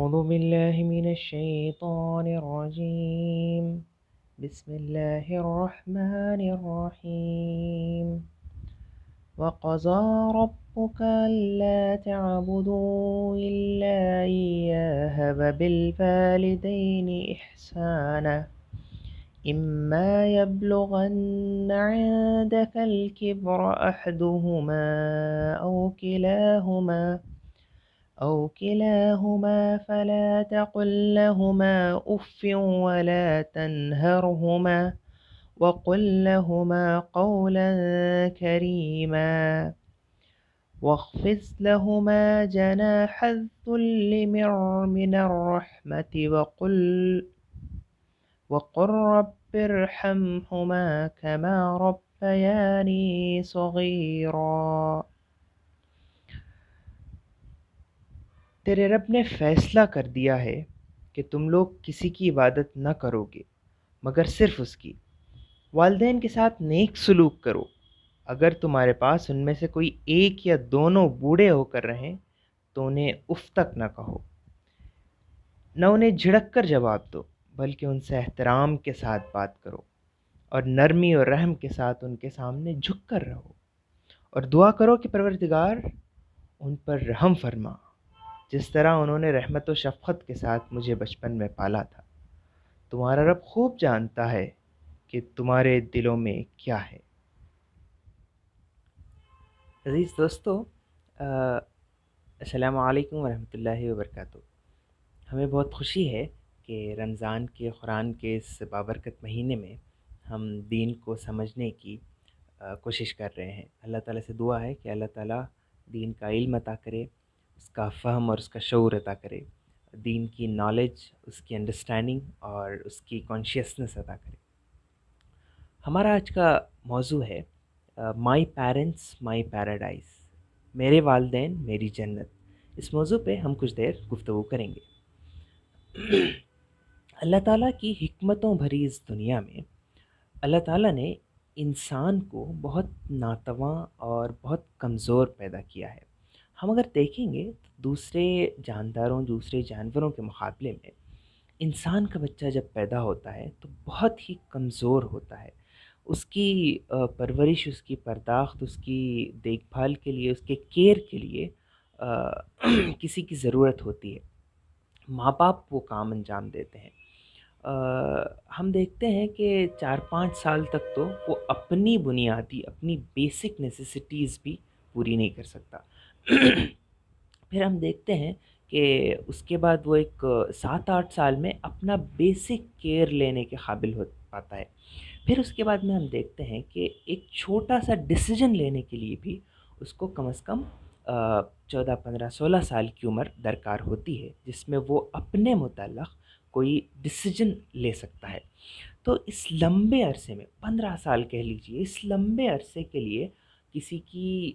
أعوذ بالله من الشيطان الرجيم. بسم الله الرحمن الرحيم. وقضى ربك ألا تعبدوا إلا إياه وبالوالدين إحسانا إما يبلغن عندك الكبر أحدهما أو كلاهما فلا تقل لهما أف ولا تنهرهما وقل لهما قولا كريما واخفض لهما جناح الذل من الرحمة وقل رب ارحمهما كما ربياني صغيرا. تیرے رب نے فیصلہ کر دیا ہے کہ تم لوگ کسی کی عبادت نہ کرو گے مگر صرف اس کی. والدین کے ساتھ نیک سلوک کرو. اگر تمہارے پاس ان میں سے کوئی ایک یا دونوں بوڑھے ہو کر رہیں تو انہیں اف تک نہ کہو. نہ انہیں جھڑک کر جواب دو بلکہ ان سے احترام کے ساتھ بات کرو اور نرمی اور رحم کے ساتھ ان کے سامنے جھک کر رہو اور دعا کرو کہ پروردگار ان پر رحم فرما جس طرح انہوں نے رحمت و شفقت کے ساتھ مجھے بچپن میں پالا تھا. تمہارا رب خوب جانتا ہے کہ تمہارے دلوں میں کیا ہے. عزیز دوستو، السلام علیکم ورحمۃ اللہ وبرکاتہ. ہمیں بہت خوشی ہے کہ رمضان کے قرآن کے اس بابرکت مہینے میں ہم دین کو سمجھنے کی کوشش کر رہے ہیں. اللہ تعالیٰ سے دعا ہے کہ اللہ تعالیٰ دین کا علم عطا کرے، اس کا فہم اور اس کا شعور عطا کرے، دین کی نالج، اس کی انڈرسٹینڈنگ اور اس کی کانشیسنس عطا کرے. ہمارا آج کا موضوع ہے مائی پیرنٹس مائی پیراڈائز، میرے والدین میری جنت. اس موضوع پہ ہم کچھ دیر گفتگو کریں گے. اللہ تعالیٰ کی حکمتوں بھری اس دنیا میں اللہ تعالیٰ نے انسان کو بہت ناتواں اور بہت کمزور پیدا کیا ہے. ہم اگر دیکھیں گے تو دوسرے جانداروں، دوسرے جانوروں کے مقابلے میں انسان کا بچہ جب پیدا ہوتا ہے تو بہت ہی کمزور ہوتا ہے. اس کی پرورش، اس کی پرداخت، اس کی دیکھ بھال کے لیے، اس کے کیئر کے لیے کسی کی ضرورت ہوتی ہے. ماں باپ وہ کام انجام دیتے ہیں. ہم دیکھتے ہیں کہ 4-5 سال تک تو وہ اپنی بنیادی، اپنی بیسک نیسیسٹیز بھی پوری نہیں کر سکتا. پھر ہم دیکھتے ہیں کہ اس کے بعد وہ ایک 7-8 سال میں اپنا بیسک کیئر لینے کے قابل ہو پاتا ہے. پھر اس کے بعد میں ہم دیکھتے ہیں کہ ایک چھوٹا سا ڈیسیجن لینے کے لیے بھی اس کو کم از کم 14, 15, 16 سال کی عمر درکار ہوتی ہے جس میں وہ اپنے متعلق کوئی ڈیسیجن لے سکتا ہے. تو اس لمبے عرصے میں 15 سال کہہ لیجئے، اس لمبے عرصے کے لیے کسی کی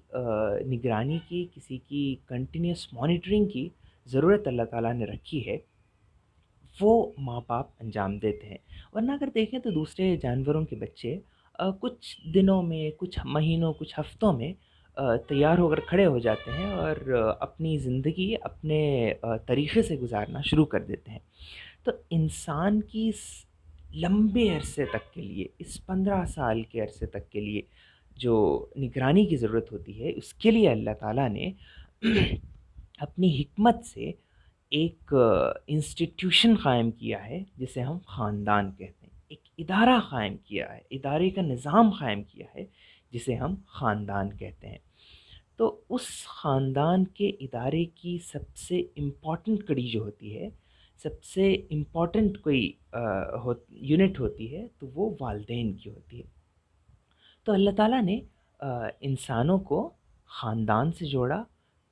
نگرانی کی، کسی کی کنٹینیوس مانیٹرنگ کی ضرورت اللہ تعالیٰ نے رکھی ہے. وہ ماں باپ انجام دیتے ہیں. ورنہ اگر دیکھیں تو دوسرے جانوروں کے بچے کچھ دنوں میں، کچھ مہینوں، کچھ ہفتوں میں تیار ہو کر کھڑے ہو جاتے ہیں اور اپنی زندگی اپنے طریقے سے گزارنا شروع کر دیتے ہیں. تو انسان کی اس لمبے عرصے تک کے لیے، اس 15 سال کے عرصے تک کے لیے جو نگرانی کی ضرورت ہوتی ہے، اس کے لیے اللہ تعالیٰ نے اپنی حکمت سے ایک انسٹیٹیوشن قائم کیا ہے جسے ہم خاندان کہتے ہیں. ایک ادارہ قائم کیا ہے، ادارے کا نظام قائم کیا ہے جسے ہم خاندان کہتے ہیں. تو اس خاندان کے ادارے کی سب سے امپورٹنٹ کڑی جو ہوتی ہے، سب سے امپورٹنٹ کوئی یونٹ ہوتی ہے تو وہ والدین کی ہوتی ہے. تو اللہ تعالیٰ نے انسانوں کو خاندان سے جوڑا،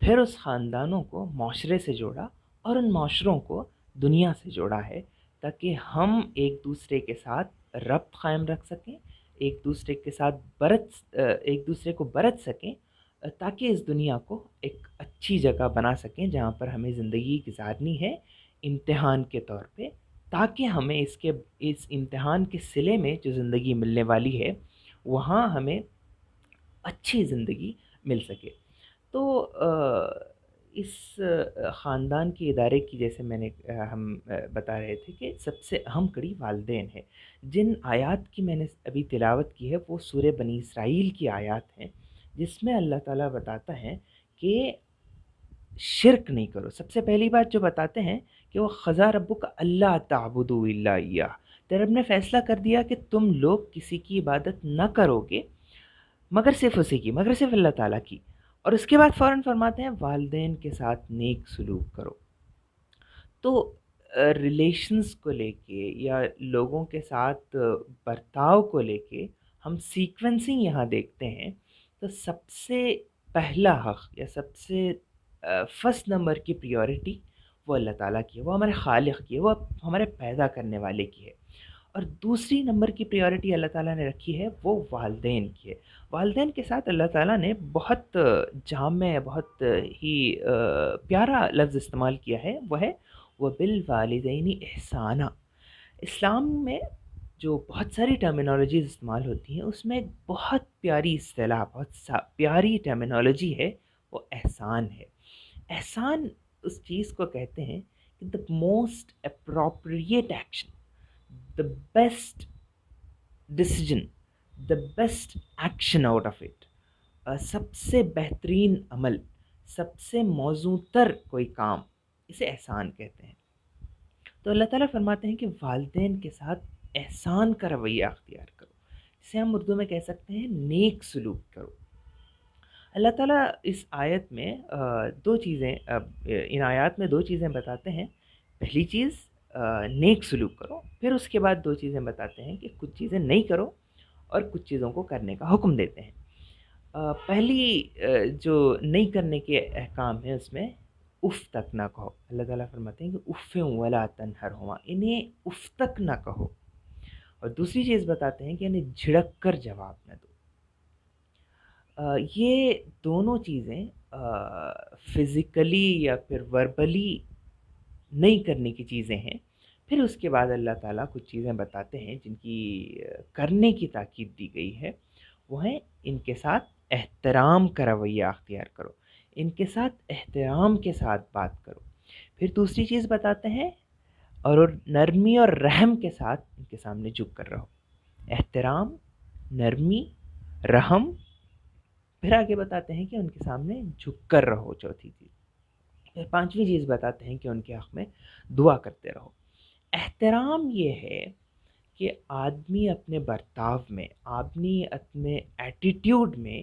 پھر اس خاندانوں کو معاشرے سے جوڑا اور ان معاشروں کو دنیا سے جوڑا ہے تاکہ ہم ایک دوسرے کے ساتھ ربط قائم رکھ سکیں، ایک دوسرے کے ساتھ ایک دوسرے کو برت سکیں، تاکہ اس دنیا کو ایک اچھی جگہ بنا سکیں جہاں پر ہمیں زندگی گزارنی ہے امتحان کے طور پہ، تاکہ ہمیں اس امتحان کے صلے میں جو زندگی ملنے والی ہے وہاں ہمیں اچھی زندگی مل سکے. تو اس خاندان کے ادارے کی جیسے میں نے ہم بتا رہے تھے کہ سب سے اہم کڑی والدین ہے. جن آیات کی میں نے ابھی تلاوت کی ہے وہ سورہ بنی اسرائیل کی آیات ہیں، جس میں اللہ تعالیٰ بتاتا ہے کہ شرک نہیں کرو. سب سے پہلی بات جو بتاتے ہیں کہ وہ خضا ربک اللہ تعبدوا الا ایہ، تیرے رب نے فیصلہ کر دیا کہ تم لوگ کسی کی عبادت نہ کرو گے مگر صرف اسی کی، مگر صرف اللہ تعالیٰ کی. اور اس کے بعد فوراً فرماتے ہیں والدین کے ساتھ نیک سلوک کرو. تو ریلیشنز کو لے کے یا لوگوں کے ساتھ برتاؤ کو لے کے ہم سیکوینسنگ یہاں دیکھتے ہیں. تو سب سے پہلا حق یا سب سے فرسٹ نمبر کی پریورٹی وہ اللہ تعالیٰ کی ہے، وہ ہمارے خالق کی ہے، وہ ہمارے پیدا کرنے والے کی ہے. اور دوسری نمبر کی پریورٹی اللہ تعالیٰ نے رکھی ہے وہ والدین کی ہے. والدین کے ساتھ اللہ تعالیٰ نے بہت جامع، بہت ہی پیارا لفظ استعمال کیا ہے، وہ ہے وَبِالْوَالِدَيْنِ احسانہ. اسلام میں جو بہت ساری ٹرمینالوجیز استعمال ہوتی ہیں اس میں ایک بہت پیاری اصطلاح، بہت پیاری ٹرمینالوجی ہے، وہ احسان ہے. احسان اس چیز کو کہتے ہیں کہ the most appropriate action, the best decision, the best action out of it. سب سے بہترین عمل، سب سے موزوں تر کوئی کام، اسے احسان کہتے ہیں. تو اللہ تعالیٰ فرماتے ہیں کہ والدین کے ساتھ احسان کا رویہ اختیار کرو، جسے ہم اردو میں کہہ سکتے ہیں نیک سلوک کرو. اللہ تعالیٰ اس آیت میں دو چیزیں، ان آیات میں دو چیزیں بتاتے ہیں. پہلی چیز نیک سلوک کرو، پھر اس کے بعد دو چیزیں بتاتے ہیں کہ کچھ چیزیں نہیں کرو اور کچھ چیزوں کو کرنے کا حکم دیتے ہیں. پہلی جو نہیں کرنے کے احکام ہیں اس میں اف تک نہ کہو. اللہ تعالیٰ فرماتے ہیں کہ اف ولا تنہرہما، انہیں اف تک نہ کہو. اور دوسری چیز بتاتے ہیں کہ انہیں جھڑک کر جواب نہ دو. یہ دونوں چیزیں فزیکلی یا پھر وربلی نہیں کرنے کی چیزیں ہیں. پھر اس کے بعد اللہ تعالیٰ کچھ چیزیں بتاتے ہیں جن کی کرنے کی تاکید دی گئی ہے. وہ ہیں ان کے ساتھ احترام کا رویہ اختیار کرو، ان کے ساتھ احترام کے ساتھ بات کرو. پھر دوسری چیز بتاتے ہیں اور نرمی اور رحم کے ساتھ ان کے سامنے جھک کر رہو. احترام، نرمی، رحم. پھر آگے بتاتے ہیں کہ ان کے سامنے جھک کر رہو، چوتھی چیز. پھر پانچویں چیز بتاتے ہیں کہ ان کے حق میں دعا کرتے رہو. احترام یہ ہے کہ آدمی اپنے برتاؤ میں، آدمی اپنے ایٹیٹیوڈ میں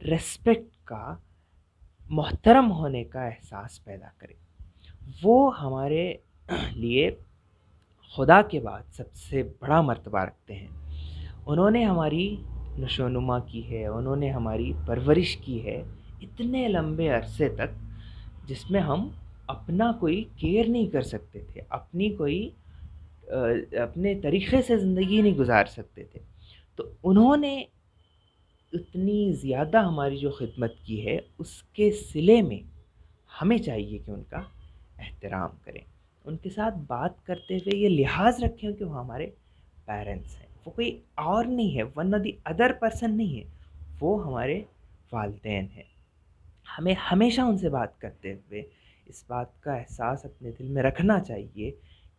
ریسپیکٹ کا، محترم ہونے کا احساس پیدا کرے. وہ ہمارے لیے خدا کے بعد سب سے بڑا مرتبہ رکھتے ہیں. انہوں نے ہماری نشو و نما کی ہے، انہوں نے ہماری پرورش کی ہے اتنے لمبے عرصے تک، جس میں ہم اپنا کوئی کیئر نہیں کر سکتے تھے، اپنے طریقے سے زندگی نہیں گزار سکتے تھے. تو انہوں نے اتنی زیادہ ہماری جو خدمت کی ہے اس کے صلے میں ہمیں چاہیے کہ ان کا احترام کریں، ان کے ساتھ بات کرتے ہوئے یہ لحاظ رکھیں کہ وہ ہمارے پیرنٹس ہیں، وہ کوئی اور نہیں ہے، ون دی ادر پرسن نہیں ہے، وہ ہمارے والدین ہیں. ہمیں ہمیشہ ان سے بات کرتے ہوئے اس بات کا احساس اپنے دل میں رکھنا چاہیے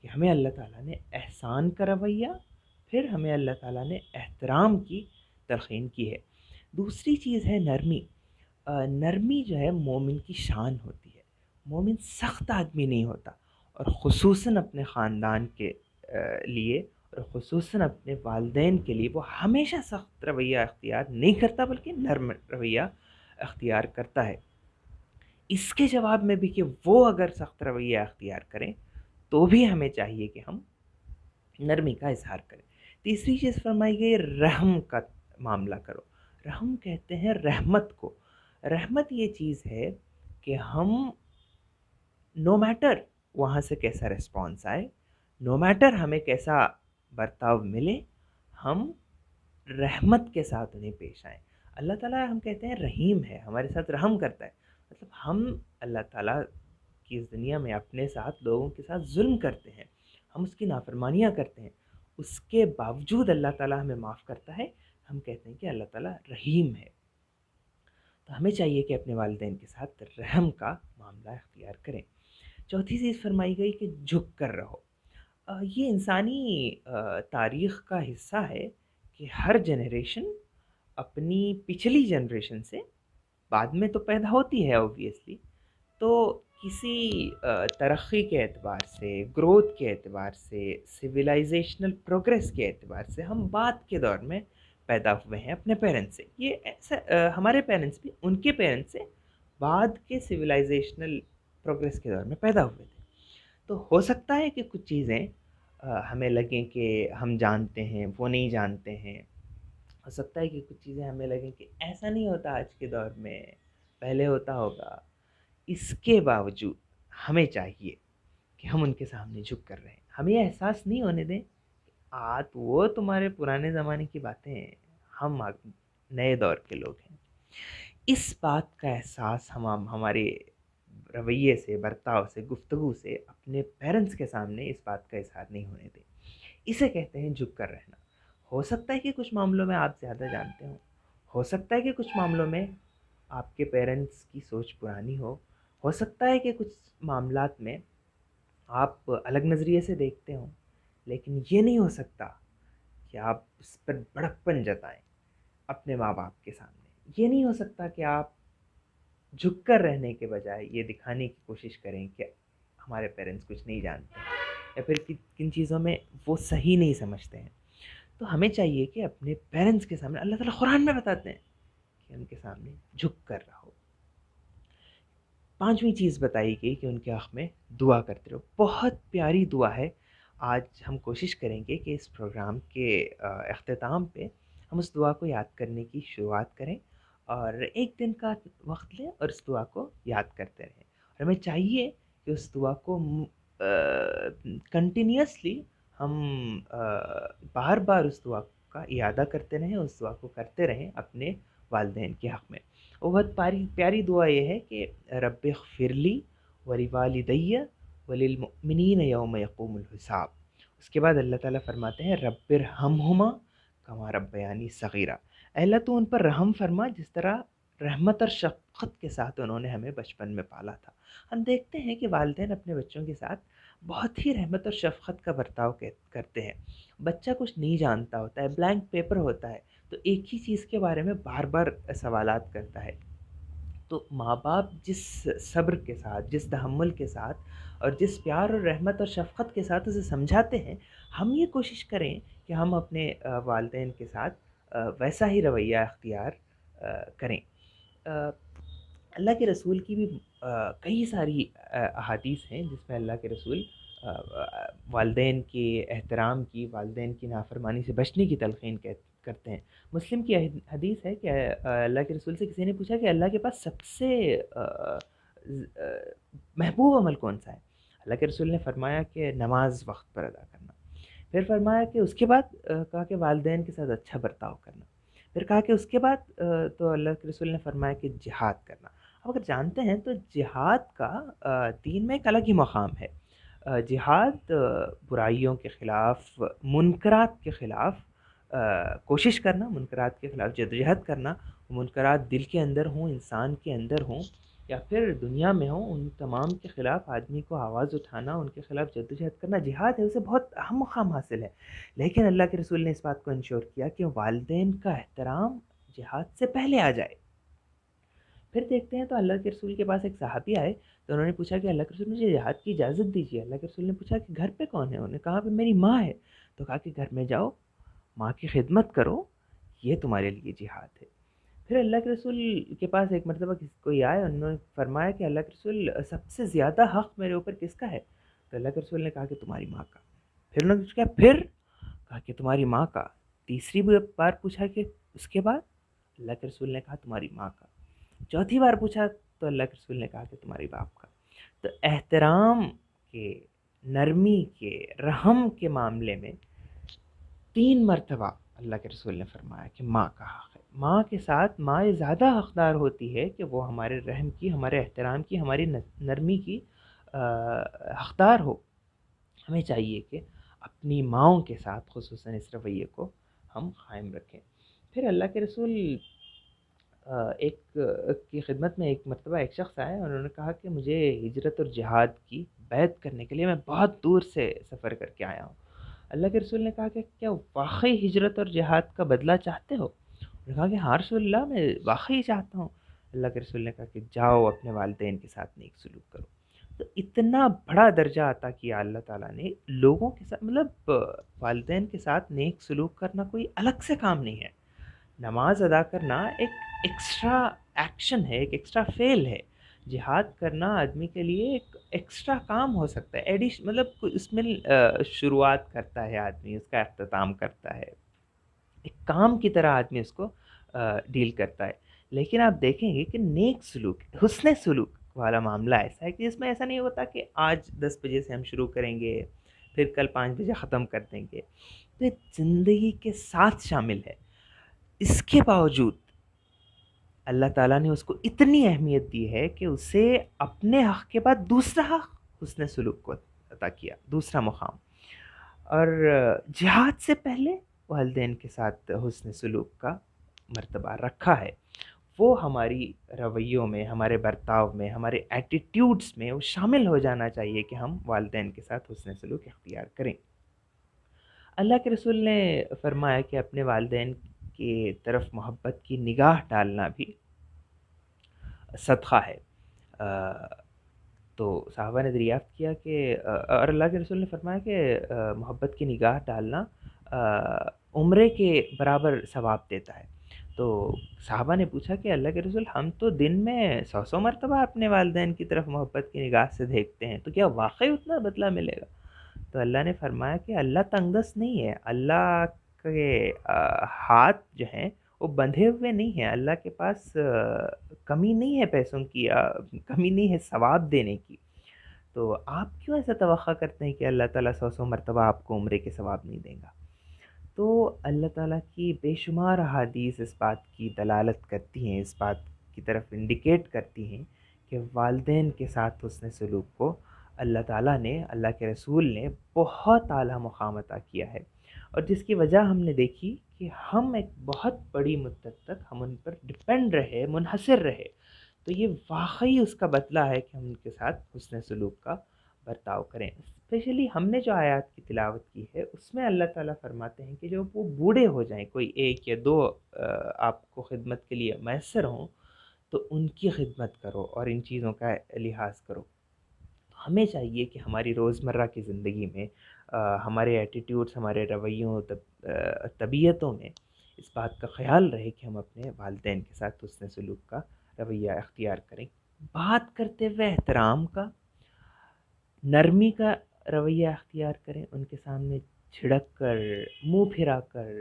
کہ ہمیں اللہ تعالیٰ نے احسان کا رویہ، پھر ہمیں اللہ تعالیٰ نے احترام کی تلقین کی ہے. دوسری چیز ہے نرمی. نرمی جو ہے مومن کی شان ہوتی ہے. مومن سخت آدمی نہیں ہوتا، اور خصوصاً اپنے خاندان کے لیے اور خصوصاً اپنے والدین کے لیے وہ ہمیشہ سخت رویہ اختیار نہیں کرتا بلکہ نرم رویہ اختیار کرتا ہے. اس کے جواب میں بھی کہ وہ اگر سخت رویہ اختیار کریں تو بھی ہمیں چاہیے کہ ہم نرمی کا اظہار کریں. تیسری چیز فرمائی گئی رحم کا معاملہ کرو. رحم کہتے ہیں رحمت کو. رحمت یہ چیز ہے کہ ہم نو میٹر وہاں سے کیسا رسپانس آئے، نو میٹر ہمیں کیسا برتاؤ ملے، ہم رحمت کے ساتھ انہیں پیش آئیں. اللہ تعالیٰ ہم کہتے ہیں رحیم ہے، ہمارے ساتھ رحم کرتا ہے. مطلب ہم اللہ تعالیٰ کی اس دنیا میں اپنے ساتھ لوگوں کے ساتھ ظلم کرتے ہیں، ہم اس کی نافرمانیاں کرتے ہیں، اس کے باوجود اللہ تعالیٰ ہمیں معاف کرتا ہے. ہم کہتے ہیں کہ اللہ تعالیٰ رحیم ہے. تو ہمیں چاہیے کہ اپنے والدین کے ساتھ رحم کا معاملہ اختیار کریں۔ چوتھی چیز فرمائی گئی کہ جھک کر رہو۔ یہ انسانی تاریخ کا حصہ ہے کہ ہر جنریشن اپنی پچھلی جنریشن سے بعد میں تو پیدا ہوتی ہے اوبویسلی، تو کسی ترقی کے اعتبار سے، گروتھ کے اعتبار سے، سویلائزیشنل پروگریس کے اعتبار سے ہم بعد کے دور میں پیدا ہوئے ہیں اپنے پیرنٹس سے۔ یہ ایسا ہمارے پیرنٹس بھی ان کے پیرنٹس سے بعد کے سویلائزیشنل پروگریس کے دور میں پیدا ہوئے تھے۔ تو ہو سکتا ہے کہ کچھ چیزیں ہمیں لگیں کہ ہم جانتے ہیں، وہ نہیں جانتے ہیں۔ ہو سکتا ہے کہ کچھ چیزیں ہمیں لگیں کہ ایسا نہیں ہوتا آج کے دور میں، پہلے ہوتا ہوگا۔ اس کے باوجود ہمیں چاہیے کہ ہم ان کے سامنے جھک کر رہیں۔ ہمیں یہ احساس نہیں ہونے دیں تو وہ تمہارے پرانے زمانے کی باتیں ہیں، ہم نئے دور کے لوگ ہیں۔ اس بات کا احساس ہم ہمارے رویے سے، برتاؤ سے، گفتگو سے اپنے پیرنٹس کے سامنے اس بات کا اظہار نہیں ہونے دیں۔ اسے کہتے ہیں جھک کر رہنا۔ ہو سکتا ہے کہ کچھ معاملوں میں آپ زیادہ جانتے ہوں، ہو سکتا ہے کہ کچھ معاملوں میں آپ کے پیرنٹس کی سوچ پرانی ہو سکتا ہے کہ کچھ معاملات میں آپ الگ نظریے سے دیکھتے ہوں، لیکن یہ نہیں ہو سکتا کہ آپ اس پر بڑکپن جتائیں اپنے ماں باپ کے سامنے۔ یہ نہیں ہو سکتا کہ آپ جھک کر رہنے کے بجائے یہ دکھانے کی کوشش کریں کہ ہمارے پیرنٹس کچھ نہیں جانتے یا پھر کن چیزوں میں وہ صحیح نہیں سمجھتے ہیں۔ تو ہمیں چاہیے کہ اپنے پیرنٹس کے سامنے، اللہ تعالیٰ قرآن میں بتاتے ہیں کہ ان کے سامنے جھک کر رہو۔ پانچویں چیز بتائی گئی کہ ان کے حق میں دعا کرتے رہو۔ بہت پیاری دعا ہے۔ آج ہم کوشش کریں گے کہ اس پروگرام کے اختتام پہ ہم اس دعا کو یاد کرنے کی شروعات کریں اور ایک دن کا وقت لیں اور اس دعا کو یاد کرتے رہیں۔ اور ہمیں چاہیے کہ اس دعا کو کنٹینیوسلی ہم بار بار اس دعا کا اعادہ کرتے رہیں، اس دعا کو کرتے رہیں اپنے والدین کے حق میں۔ وہ بہت پیاری دعا یہ ہے کہ رب اغفر لی ولوالدی وللمؤمنین یوم یقوم الحساب۔ اس کے بعد اللہ تعالیٰ فرماتے ہیں رب ارحمہما کما ربیانی صغیرہ۔ اے اللہ تو ان پر رحم فرما جس طرح رحمت اور شفقت کے ساتھ انہوں نے ہمیں بچپن میں پالا تھا۔ ہم دیکھتے ہیں کہ والدین اپنے بچوں کے ساتھ بہت ہی رحمت اور شفقت کا برتاؤ کرتے ہیں۔ بچہ کچھ نہیں جانتا ہوتا ہے، بلینک پیپر ہوتا ہے، تو ایک ہی چیز کے بارے میں بار بار سوالات کرتا ہے۔ تو ماں باپ جس صبر کے ساتھ، جس تحمل کے ساتھ اور جس پیار اور رحمت اور شفقت کے ساتھ اسے سمجھاتے ہیں، ہم یہ کوشش کریں کہ ہم اپنے والدین کے ساتھ ویسا ہی رویہ اختیار کریں۔ اللہ کے رسول کی بھی کئی ساری احادیث ہیں جس میں اللہ کے رسول والدین کے احترام کی، والدین کی نافرمانی سے بچنے کی تلقین کرتے ہیں۔ مسلم کی حدیث ہے کہ اللہ کے رسول سے کسی نے پوچھا کہ اللہ کے پاس سب سے محبوب عمل کون سا ہے؟ اللہ کے رسول نے فرمایا کہ نماز وقت پر ادا کرنا۔ پھر فرمایا کہ اس کے بعد کہا کہ والدین کے ساتھ اچھا برتاؤ کرنا۔ پھر کہا کہ اس کے بعد تو اللہ کے رسول نے فرمایا کہ جہاد کرنا۔ اب اگر جانتے ہیں تو جہاد کا دین میں ایک الگ ہی مقام ہے۔ جہاد برائیوں کے خلاف، منکرات کے خلاف کوشش کرنا، منکرات کے خلاف جدوجہد کرنا، منکرات دل کے اندر ہوں، انسان کے اندر ہوں یا پھر دنیا میں ہوں، ان تمام کے خلاف آدمی کو آواز اٹھانا، ان کے خلاف جدوجہد کرنا جہاد ہے، اسے بہت اہم مقام حاصل ہے۔ لیکن اللہ کے رسول نے اس بات کو انشور کیا کہ والدین کا احترام جہاد سے پہلے آ جائے۔ پھر دیکھتے ہیں تو اللہ کے رسول کے پاس ایک صحابی آئے تو انہوں نے پوچھا کہ اللہ کے رسول مجھے جہاد کی اجازت دیجیے۔ اللہ کے رسول نے پوچھا کہ گھر پہ کون ہے؟ انہوں نے کہا کہ میری ماں ہے۔ تو کہا کہ گھر میں جاؤ، ماں کی خدمت کرو، یہ تمہارے لیے جہاد ہے۔ پھر اللہ کے رسول کے پاس ایک مرتبہ کوئی آئے، انہوں نے فرمایا کہ اللہ کے رسول سب سے زیادہ حق میرے اوپر کس کا ہے؟ تو اللہ کے رسول نے کہا کہ تمہاری ماں کا۔ پھر انہوں نے پوچھا پھر؟ کہا کہ تمہاری ماں کا۔ تیسری بار پوچھا کہ اس کے بعد؟ اللہ کے رسول نے کہا تمہاری ماں کا۔ چوتھی بار پوچھا تو اللہ کے رسول نے کہا کہ تمہاری باپ کا۔ تو احترام کے، نرمی کے، رحم کے معاملے میں 3 مرتبہ اللہ کے رسول نے فرمایا کہ ماں کا حق ہے۔ ماں کے ساتھ ماں زیادہ حقدار ہوتی ہے کہ وہ ہمارے رحم کی، ہمارے احترام کی، ہماری نرمی کی حقدار ہو۔ ہمیں چاہیے کہ اپنی ماؤں کے ساتھ خصوصاً اس رویے کو ہم قائم رکھیں۔ پھر اللہ کے رسول کی خدمت میں ایک مرتبہ ایک شخص آیا اور انہوں نے کہا کہ مجھے ہجرت اور جہاد کی بیعت کرنے کے لیے میں بہت دور سے سفر کر کے آیا ہوں۔ اللہ کے رسول نے کہا کہ کیا واقعی ہجرت اور جہاد کا بدلہ چاہتے ہو؟ انہوں نے کہا کہ ہاں رسول اللہ، میں واقعی چاہتا ہوں۔ اللہ کے رسول نے کہا کہ جاؤ اپنے والدین کے ساتھ نیک سلوک کرو۔ تو اتنا بڑا درجہ عطا کیا اللہ تعالیٰ نے لوگوں کے ساتھ، مطلب والدین کے ساتھ نیک سلوک کرنا کوئی الگ سے کام نہیں ہے۔ نماز ادا کرنا ایک ایکسٹرا ایکشن ہے، ایک ایکسٹرا فعل ہے۔ جہاد کرنا آدمی کے لیے ایک ایکسٹرا کام ہو سکتا ہے، مطلب اس میں شروعات کرتا ہے آدمی، اس کا اختتام کرتا ہے، ایک کام کی طرح آدمی اس کو ڈیل کرتا ہے۔ لیکن آپ دیکھیں گے کہ نیک سلوک، حسن سلوک والا معاملہ ایسا ہے کہ اس میں ایسا نہیں ہوتا کہ آج 10 بجے سے ہم شروع کریں گے پھر کل 5 بجے ختم کر دیں گے۔ تو یہ زندگی کے ساتھ شامل ہے۔ اس کے باوجود اللہ تعالیٰ نے اس کو اتنی اہمیت دی ہے کہ اسے اپنے حق کے بعد دوسرا حق حسن سلوک کو عطا کیا، دوسرا مقام۔ اور جہاد سے پہلے والدین کے ساتھ حسن سلوک کا مرتبہ رکھا ہے۔ وہ ہماری رویوں میں، ہمارے برتاؤ میں، ہمارے ایٹیٹیوڈز میں وہ شامل ہو جانا چاہیے کہ ہم والدین کے ساتھ حسن سلوک اختیار کریں۔ اللہ کے رسول نے فرمایا کہ اپنے والدین کی طرف محبت کی نگاہ ڈالنا بھی صدقہ ہے۔ تو صحابہ نے دریافت کیا کہ اور اللہ کے رسول نے فرمایا کہ محبت کی نگاہ ڈالنا عمرے کے برابر ثواب دیتا ہے۔ تو صحابہ نے پوچھا کہ اللہ کے رسول، ہم تو دن میں 100 مرتبہ اپنے والدین کی طرف محبت کی نگاہ سے دیکھتے ہیں، تو کیا واقعی اتنا بدلہ ملے گا؟ تو اللہ نے فرمایا کہ اللہ تنگ دست نہیں ہے، اللہ کے ہاتھ جو ہیں وہ بندھے ہوئے نہیں ہیں، اللہ کے پاس کمی نہیں ہے پیسوں کی، کمی نہیں ہے ثواب دینے کی۔ تو آپ کیوں ایسا توقع کرتے ہیں کہ اللہ تعالیٰ 100 مرتبہ آپ کو عمرے کے ثواب نہیں دے گا؟ تو اللہ تعالیٰ کی بے شمار احادیث اس بات کی دلالت کرتی ہیں، اس بات کی طرف انڈیکیٹ کرتی ہیں کہ والدین کے ساتھ حسن سلوک کو اللہ تعالیٰ نے، اللہ کے رسول نے بہت اعلیٰ مقام عطا کیا ہے، اور جس کی وجہ ہم نے دیکھی کہ ہم ایک بہت بڑی مدت تک ہم ان پر ڈپینڈ رہے، منحصر رہے۔ تو یہ واقعی اس کا بدلہ ہے کہ ہم ان کے ساتھ حسن سلوک کا برتاؤ کریں۔ اسپیشلی ہم نے جو آیات کی تلاوت کی ہے اس میں اللہ تعالیٰ فرماتے ہیں کہ جب وہ بوڑھے ہو جائیں، کوئی 1 یا 2 آپ کو خدمت کے لیے میسر ہوں، تو ان کی خدمت کرو اور ان چیزوں کا لحاظ کرو۔ تو ہمیں چاہیے کہ ہماری روزمرہ کی زندگی میں ہمارے ایٹیٹیوڈس، ہمارے رویوں، طبیعتوں میں اس بات کا خیال رہے کہ ہم اپنے والدین کے ساتھ حسن سلوک کا رویہ اختیار کریں۔ بات کرتے ہوئے احترام کا، نرمی کا رویہ اختیار کریں، ان کے سامنے جھڑک کر، منہ پھرا کر،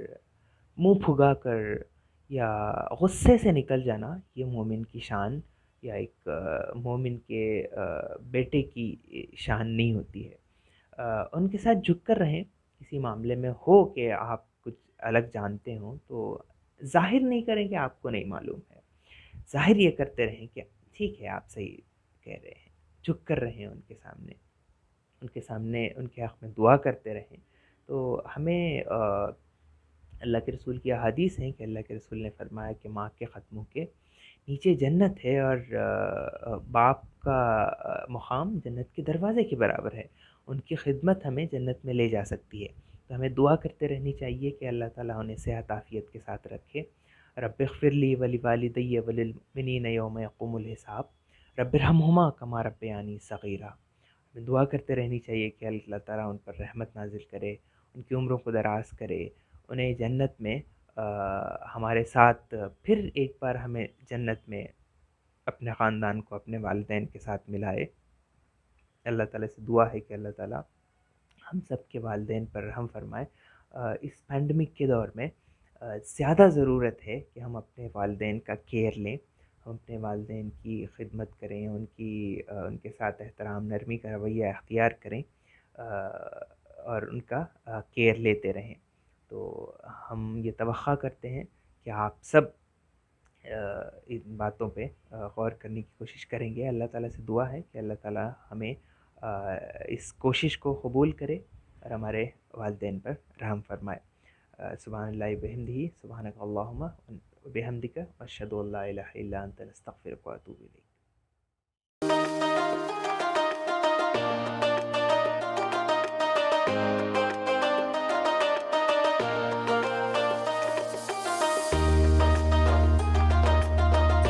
منہ پھگا کر یا غصے سے نکل جانا یہ مومن کی شان یا ایک مومن کے بیٹے کی شان نہیں ہوتی ہے۔ ان کے ساتھ جھک کر رہیں۔ کسی معاملے میں ہو کہ آپ کچھ الگ جانتے ہوں تو ظاہر نہیں کریں کہ آپ کو نہیں معلوم ہے، ظاہر یہ کرتے رہیں کہ ٹھیک ہے آپ صحیح کہہ رہے ہیں، جھک کر رہیں ان کے سامنے، ان کے سامنے ان کے حق میں دعا کرتے رہیں۔ تو ہمیں اللہ کے رسول کی احادیث ہیں کہ اللہ کے رسول نے فرمایا کہ ماں کے قدموں کے نیچے جنت ہے، اور باپ کا مقام جنت کے دروازے کے برابر ہے، ان کی خدمت ہمیں جنت میں لے جا سکتی ہے۔ تو ہمیں دعا کرتے رہنی چاہیے کہ اللہ تعالیٰ انہیں صحت عافیت کے ساتھ رکھے۔ رب اغفر لی ولوالدی وللمؤمنین یوم یقوم الحساب رب ارحمہما کما ربیانی صغیرا۔ ہمیں دعا کرتے رہنی چاہیے کہ اللہ تعالیٰ ان پر رحمت نازل کرے، ان کی عمروں کو دراز کرے، انہیں جنت میں ہمارے ساتھ پھر ایک بار ہمیں جنت میں اپنے خاندان کو اپنے والدین کے ساتھ ملائے۔ اللہ تعالیٰ سے دعا ہے کہ اللہ تعالیٰ ہم سب کے والدین پر رحم فرمائے۔ اس پینڈمک کے دور میں زیادہ ضرورت ہے کہ ہم اپنے والدین کا کیئر لیں، ہم اپنے والدین کی خدمت کریں، ان کے ساتھ احترام، نرمی کا رویہ اختیار کریں، اور ان کا کیئر لیتے رہیں۔ تو ہم یہ توقع کرتے ہیں کہ آپ سب ان باتوں پہ غور کرنے کی کوشش کریں گے۔ اللہ تعالیٰ سے دعا ہے کہ اللہ تعالیٰ ہمیں اس کوشش کو قبول کرے اور ہمارے والدین پر رحم فرمائے۔ سبحان اللہ بحمدہ، سبحانک اللہم وبحمدک اشہد ان لا الہ الا انت نستغفرک واتوب الیک.